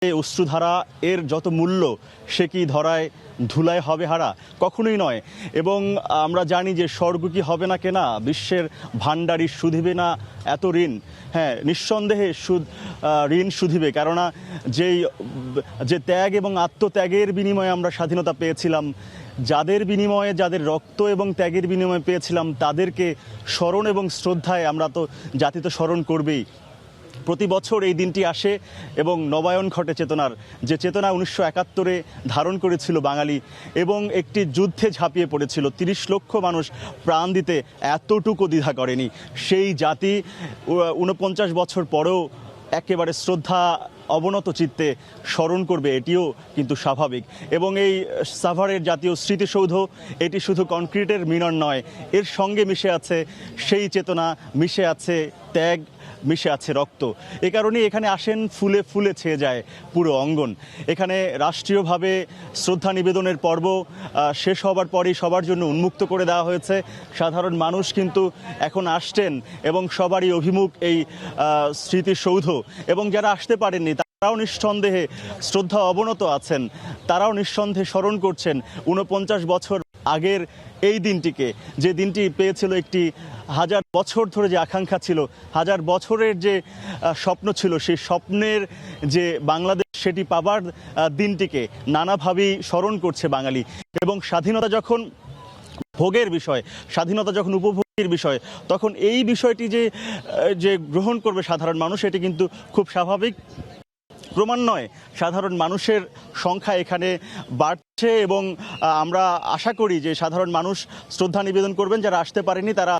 অশ্রুধারা এর যত মূল্য সে কি ধরায় ধুলায় হবে হারা? কখনোই নয়। এবং আমরা জানি যে স্বর্গ কি হবে না কেনা, বিশ্বের ভাণ্ডারী শুধিবে না এত ঋণ। হ্যাঁ, নিঃসন্দেহে ঋণ শুধিবে, কেননা যে ত্যাগ এবং আত্মত্যাগের বিনিময়ে আমরা স্বাধীনতা পেয়েছিলাম, যাদের বিনিময়ে, যাদের রক্ত এবং ত্যাগের বিনিময়ে পেয়েছিলাম, তাদেরকে স্মরণ এবং শ্রদ্ধায় আমরা তো জাতি তো স্মরণ করবেই। প্রতি বছর এই দিনটি আসে এবং নবায়ন ঘটে চেতনার, যে চেতনা 1971-এ ধারণ করেছিল বাঙালি এবং একটি যুদ্ধে ঝাঁপিয়ে পড়েছিল। 30 লক্ষ মানুষ প্রাণ দিতে এতটুকু দ্বিধা করেনি। সেই জাতি 49 বছর পরেও একেবারে শ্রদ্ধা অবনত চিত্তে স্মরণ করবে, এটিও কিন্তু স্বাভাবিক। এবং এই সাভারের জাতীয় স্মৃতিসৌধ এটি শুধু কনক্রিটের মিলন নয়, এর সঙ্গে মিশে আছে সেই চেতনা, মিশে আছে ত্যাগ, মিশে আছে রক্ত। এ কারণেই এখানে আসেন ফুলে ফুলে ছেয়ে যায় পুরো অঙ্গন। এখানে রাষ্ট্রীয়ভাবে শ্রদ্ধা নিবেদনের পর্ব শেষ হবার পরই সবার জন্য উন্মুক্ত করে দেওয়া হয়েছে। সাধারণ মানুষ কিন্তু এখন আসছেন এবং সবারই অভিমুখ এই স্মৃতিসৌধ। এবং যারা আসতে পারেননি তারাও নিঃসন্দেহে শ্রদ্ধা অবনত আছেন, তারাও নিঃসন্দেহে স্মরণ করছেন 49 বছর আগের এই দিনটিকে, যে দিনটি পেয়েছিল একটি 1000 বছর ধরে যে আকাঙ্ক্ষা ছিল, 1000 বছরের যে স্বপ্ন ছিল, সেই স্বপ্নের যে বাংলাদেশ, সেটি পাবার দিনটিকে নানাভাবেই স্মরণ করছে বাঙালি। এবং স্বাধীনতা যখন ভোগের বিষয়, স্বাধীনতা যখন উপভোগের বিষয়, তখন এই বিষয়টি যে গ্রহণ করবে সাধারণ মানুষ, এটি কিন্তু খুব স্বাভাবিক। ক্রমান্বয়ে সাধারণ মানুষের সংখ্যা এখানে বাড়ছে এবং আমরা আশা করি যে সাধারণ মানুষ শ্রদ্ধা নিবেদন করবেন। যারা আসতে পারেনি তারা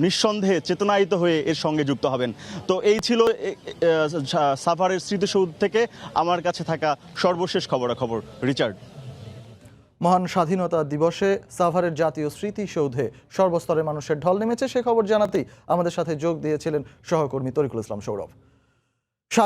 নিঃসন্দেহে চেতনায়িত হয়ে এর সঙ্গে যুক্ত হবেন। তো এই ছিল সাভারের স্মৃতিসৌধ থেকে আমার কাছে থাকা সর্বশেষ খবরাখবর। রিচার্ড। মহান স্বাধীনতা দিবসে সাভারের জাতীয় স্মৃতিসৌধে সর্বস্তরের মানুষের ঢল নেমেছে, সে খবর জানাতেই আমাদের সাথে যোগ দিয়েছিলেন সহকর্মী তরিকুল ইসলাম সৌরভ।